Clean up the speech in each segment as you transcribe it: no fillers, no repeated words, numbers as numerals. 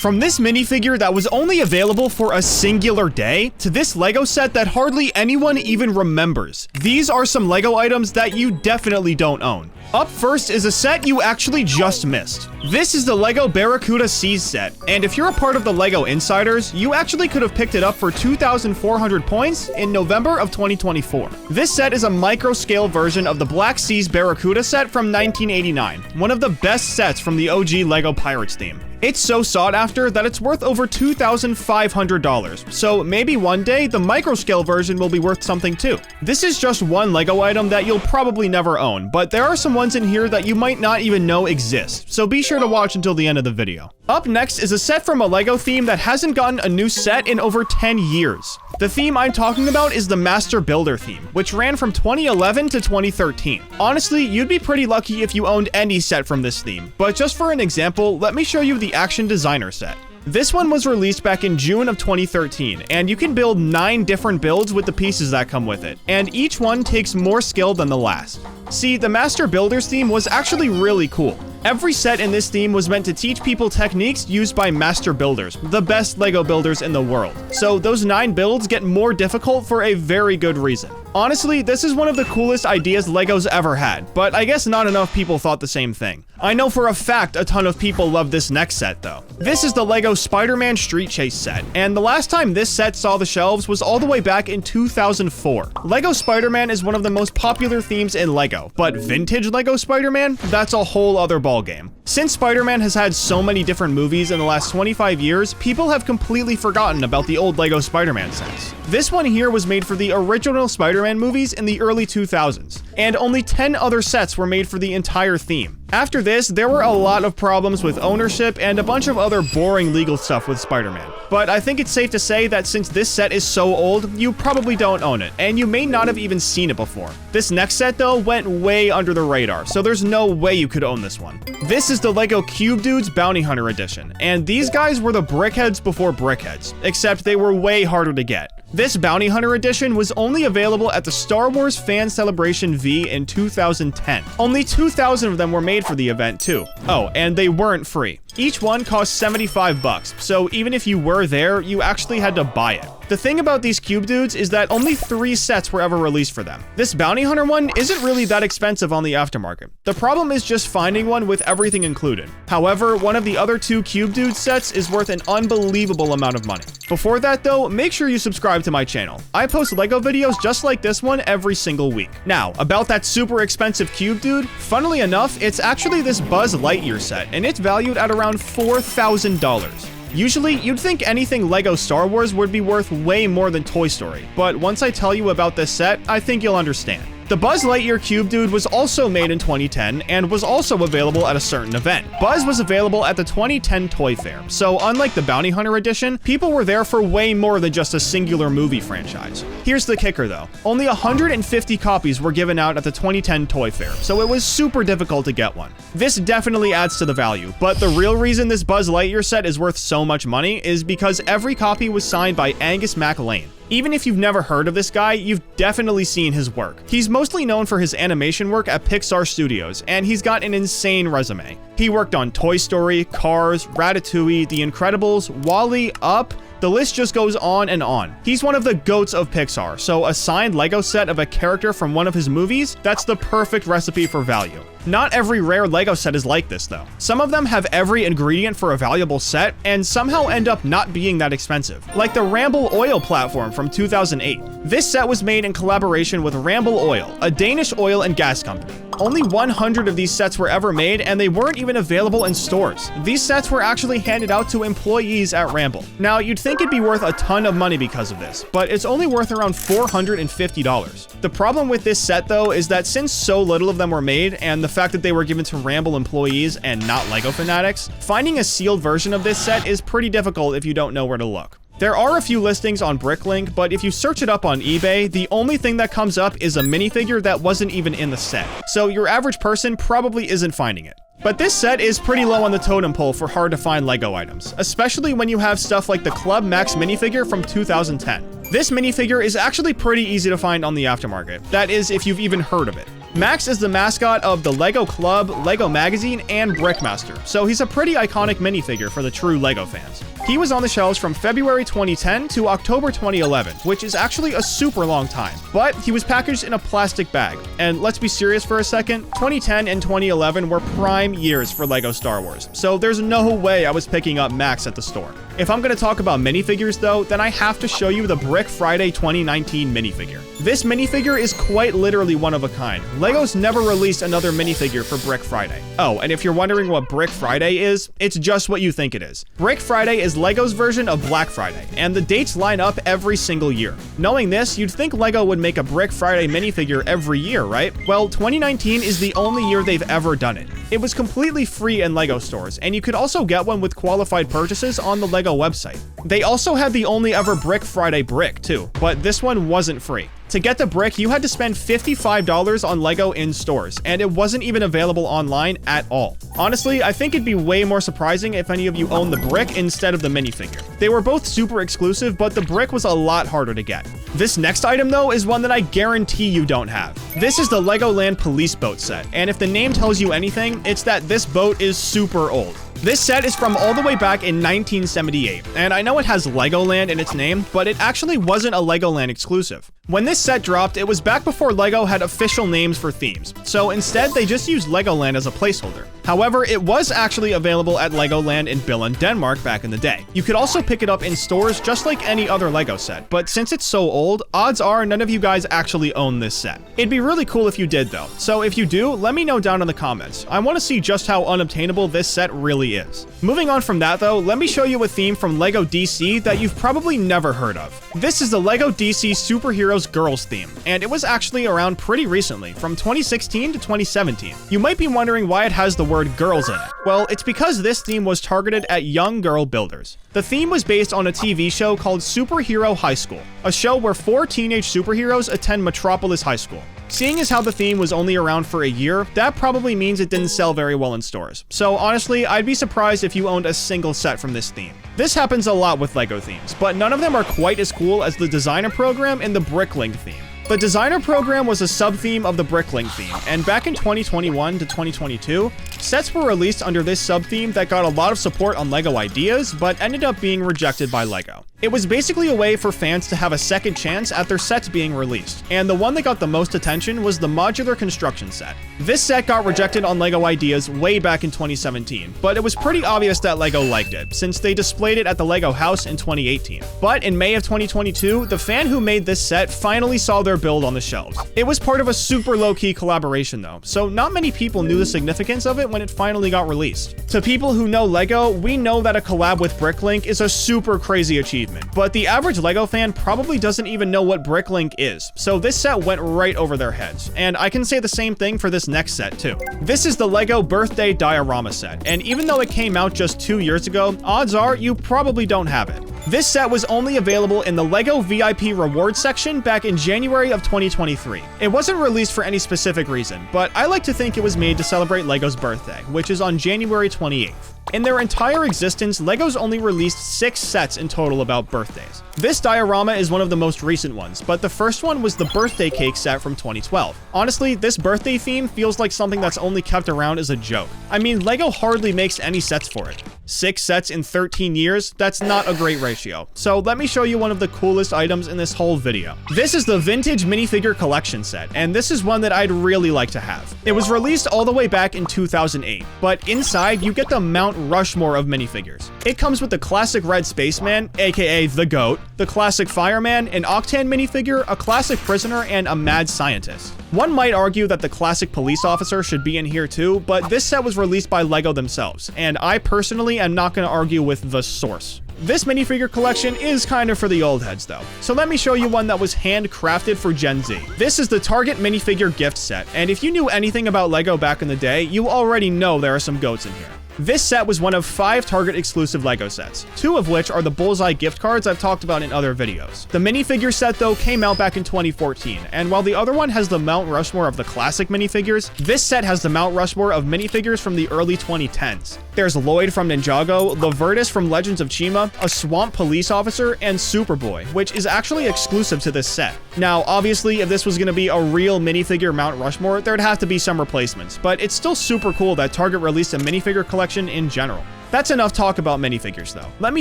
From this minifigure that was only available for a singular day, to this LEGO set that hardly anyone even remembers. These are some LEGO items that you definitely don't own. Up first is a set you actually just missed. This is the LEGO Barracuda Seas set, and if you're a part of the LEGO Insiders, you actually could have picked it up for 2,400 points in November of 2024. This set is a micro-scale version of the Black Seas Barracuda set from 1989, one of the best sets from the OG LEGO Pirates theme. It's so sought after that it's worth over $2,500, so maybe one day the micro-scale version will be worth something too. This is just one LEGO item that you'll probably never own, but there are some ones in here that you might not even know exist, so be sure to watch until the end of the video. Up next is a set from a LEGO theme that hasn't gotten a new set in over 10 years. The theme I'm talking about is the Master Builder theme, which ran from 2011 to 2013. Honestly, you'd be pretty lucky if you owned any set from this theme, but just for an example, let me show you the Action Designer set. This one was released back in June of 2013, and you can build 9 different builds with the pieces that come with it, and each one takes more skill than the last. See, the Master Builders theme was actually really cool. Every set in this theme was meant to teach people techniques used by master builders, the best LEGO builders in the world. So those 9 builds get more difficult for a very good reason. Honestly, this is one of the coolest ideas LEGO's ever had, but I guess not enough people thought the same thing. I know for a fact a ton of people love this next set though. This is the LEGO Spider-Man Street Chase set, and the last time this set saw the shelves was all the way back in 2004. LEGO Spider-Man is one of the most popular themes in LEGO, but vintage LEGO Spider-Man? That's a whole other ballgame. Since Spider-Man has had so many different movies in the last 25 years, people have completely forgotten about the old LEGO Spider-Man sets. This one here was made for the original Spider-Man movies in the early 2000s, and only 10 other sets were made for the entire theme. After this, there were a lot of problems with ownership and a bunch of other boring legal stuff with Spider-Man. But I think it's safe to say that since this set is so old, you probably don't own it, and you may not have even seen it before. This next set though went way under the radar, so there's no way you could own this one. This is the LEGO Cube Dudes Bounty Hunter Edition, and these guys were the brickheads before brickheads, except they were way harder to get. This Bounty Hunter edition was only available at the Star Wars Fan Celebration V in 2010. Only 2,000 of them were made for the event too. Oh, and they weren't free. Each one cost $75, so even if you were there, you actually had to buy it. The thing about these Cube Dudes is that only 3 sets were ever released for them. This Bounty Hunter one isn't really that expensive on the aftermarket. The problem is just finding one with everything included. However, one of the other 2 Cube Dudes sets is worth an unbelievable amount of money. Before that though, make sure you subscribe to my channel. I post LEGO videos just like this one every single week. Now, about that super expensive Cube Dude, funnily enough, it's actually this Buzz Lightyear set, and it's valued at around $4,000. Usually, you'd think anything LEGO Star Wars would be worth way more than Toy Story, but once I tell you about this set, I think you'll understand. The Buzz Lightyear Cube Dude was also made in 2010 and was also available at a certain event. Buzz was available at the 2010 Toy Fair, so unlike the Bounty Hunter edition, people were there for way more than just a singular movie franchise. Here's the kicker though, only 150 copies were given out at the 2010 Toy Fair, so it was super difficult to get one. This definitely adds to the value, but the real reason this Buzz Lightyear set is worth so much money is because every copy was signed by Angus MacLane. Even if you've never heard of this guy, you've definitely seen his work. He's mostly known for his animation work at Pixar Studios, and he's got an insane resume. He worked on Toy Story, Cars, Ratatouille, The Incredibles, WALL-E, Up. The list just goes on and on. He's one of the GOATs of Pixar, so a signed LEGO set of a character from one of his movies, that's the perfect recipe for value. Not every rare LEGO set is like this though. Some of them have every ingredient for a valuable set and somehow end up not being that expensive. Like the Ramboll oil platform from 2008. This set was made in collaboration with Ramboll Oil, a Danish oil and gas company. Only 100 of these sets were ever made and they weren't even available in stores. These sets were actually handed out to employees at Ramboll. Now you'd think it'd be worth a ton of money because of this, but it's only worth around $450. The problem with this set though is that since so little of them were made and the fact that they were given to Ramboll employees and not LEGO fanatics, finding a sealed version of this set is pretty difficult if you don't know where to look. There are a few listings on Bricklink, but if you search it up on eBay, the only thing that comes up is a minifigure that wasn't even in the set. So your average person probably isn't finding it. But this set is pretty low on the totem pole for hard to find LEGO items, especially when you have stuff like the Club Max minifigure from 2010. This minifigure is actually pretty easy to find on the aftermarket. That is, if you've even heard of it. Max is the mascot of the Lego Club, Lego Magazine, and Brickmaster, so he's a pretty iconic minifigure for the true Lego fans. He was on the shelves from February 2010 to October 2011, which is actually a super long time, but he was packaged in a plastic bag. And let's be serious for a second, 2010 and 2011 were prime years for Lego Star Wars, so there's no way I was picking up Max at the store. If I'm going to talk about minifigures though, then I have to show you the Brick Friday 2019 minifigure. This minifigure is quite literally one of a kind. Lego's never released another minifigure for Brick Friday. Oh, and if you're wondering what Brick Friday is, it's just what you think it is. Brick Friday is Lego's version of Black Friday, and the dates line up every single year. Knowing this, you'd think Lego would make a Brick Friday minifigure every year, right? Well, 2019 is the only year they've ever done it. It was completely free in Lego stores, and you could also get one with qualified purchases on the Lego website. They also had the only ever Brick Friday brick too, but this one wasn't free. To get the brick, you had to spend $55 on Lego in stores, and it wasn't even available online at all. Honestly, I think it'd be way more surprising if any of you owned the brick instead of the minifigure. They were both super exclusive, but the brick was a lot harder to get. This next item though is one that I guarantee you don't have. This is the Legoland police boat set, and if the name tells you anything, it's that this boat is super old. This set is from all the way back in 1978, and I know it has Legoland in its name, but it actually wasn't a Legoland exclusive. When this set dropped, it was back before Lego had official names for themes, so instead they just used Legoland as a placeholder. However, it was actually available at Legoland in Billund, Denmark back in the day. You could also pick it up in stores just like any other Lego set, but since it's so old, odds are none of you guys actually own this set. It'd be really cool if you did though, so if you do, let me know down in the comments. I want to see just how unobtainable this set really is. Moving on from that though, let me show you a theme from Lego DC that you've probably never heard of. This is the Lego DC Superheroes Girls theme, and it was actually around pretty recently, from 2016 to 2017. You might be wondering why it has the word girls in it. Well, it's because this theme was targeted at young girl builders. The theme was based on a TV show called Superhero High School, a show where 4 teenage superheroes attend Metropolis High School. Seeing as how the theme was only around for a year, that probably means it didn't sell very well in stores. So honestly, I'd be surprised if you owned a single set from this theme. This happens a lot with Lego themes, but none of them are quite as cool as the Designer Program and the Bricklink theme. The Designer Program was a sub-theme of the Bricklink theme, and back in 2021 to 2022, sets were released under this sub-theme that got a lot of support on Lego Ideas, but ended up being rejected by Lego. It was basically a way for fans to have a second chance at their sets being released, and the one that got the most attention was the Modular construction set. This set got rejected on Lego Ideas way back in 2017, but it was pretty obvious that Lego liked it, since they displayed it at the Lego house in 2018. But in May of 2022, the fan who made this set finally saw their build on the shelves. It was part of a super low-key collaboration though, so not many people knew the significance of it when it finally got released. To people who know Lego, we know that a collab with Bricklink is a super crazy achievement, but the average Lego fan probably doesn't even know what Bricklink is, so this set went right over their heads, and I can say the same thing for this next set too. This is the Lego Birthday Diorama set, and even though it came out just 2 years ago, odds are you probably don't have it. This set was only available in the Lego VIP rewards section back in January of 2023. It wasn't released for any specific reason, but I like to think it was made to celebrate Lego's birthday, which is on January 28th. In their entire existence, Lego's only released 6 sets in total about birthdays. This diorama is one of the most recent ones, but the first one was the birthday cake set from 2012. Honestly, this birthday theme feels like something that's only kept around as a joke. I mean, Lego hardly makes any sets for it. 6 sets in 13 years, that's not a great ratio. So let me show you one of the coolest items in this whole video. This is the Vintage Minifigure Collection set, and this is one that I'd really like to have. It was released all the way back in 2008, but inside you get the Mount Rushmore of minifigures. It comes with the classic red spaceman, aka the GOAT, the classic fireman, an Octan minifigure, a classic prisoner, and a mad scientist. One might argue that the classic police officer should be in here too, but this set was released by Lego themselves, and I personally am not going to argue with the source. This minifigure collection is kind of for the old heads though, so let me show you one that was handcrafted for Gen Z. This is the Target minifigure gift set, and if you knew anything about Lego back in the day, you already know there are some goats in here. This set was one of 5 Target exclusive LEGO sets, 2 of which are the Bullseye gift cards I've talked about in other videos. The minifigure set though came out back in 2014, and while the other one has the Mount Rushmore of the classic minifigures, this set has the Mount Rushmore of minifigures from the early 2010s. There's Lloyd from Ninjago, Lavertus from Legends of Chima, a Swamp Police Officer, and Superboy, which is actually exclusive to this set. Now, obviously, if this was going to be a real minifigure Mount Rushmore, there'd have to be some replacements, but it's still super cool that Target released a minifigure collection in general. That's enough talk about minifigures though. Let me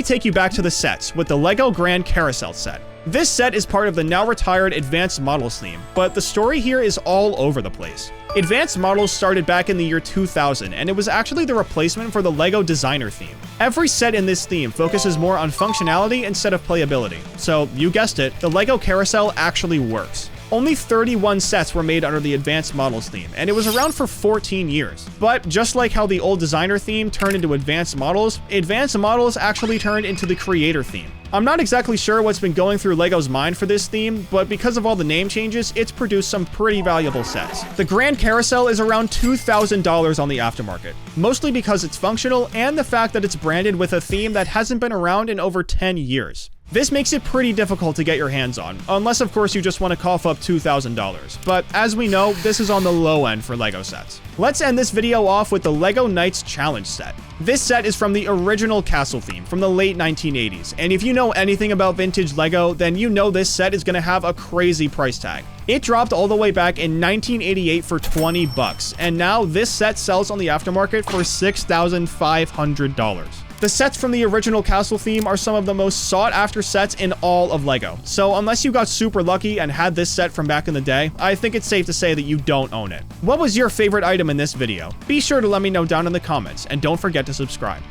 take you back to the sets with the LEGO Grand Carousel set. This set is part of the now retired Advanced Models theme, but the story here is all over the place. Advanced Models started back in the year 2000, and it was actually the replacement for the LEGO Designer theme. Every set in this theme focuses more on functionality instead of playability, so you guessed it, the LEGO Carousel actually works. Only 31 sets were made under the Advanced Models theme, and it was around for 14 years. But just like how the old Designer theme turned into Advanced Models actually turned into the Creator theme. I'm not exactly sure what's been going through LEGO's mind for this theme, but because of all the name changes, it's produced some pretty valuable sets. The Grand Carousel is around $2,000 on the aftermarket, mostly because it's functional and the fact that it's branded with a theme that hasn't been around in over 10 years. This makes it pretty difficult to get your hands on, unless of course you just want to cough up $2,000. But as we know, this is on the low end for LEGO sets. Let's end this video off with the LEGO Knights Challenge set. This set is from the original castle theme from the late 1980s, and if you know anything about vintage LEGO, then you know this set is going to have a crazy price tag. It dropped all the way back in 1988 for 20 bucks, and now this set sells on the aftermarket for $6,500. The sets from the original castle theme are some of the most sought after sets in all of LEGO, so unless you got super lucky and had this set from back in the day, I think it's safe to say that you don't own it. What was your favorite item in this video? Be sure to let me know down in the comments, and don't forget to subscribe.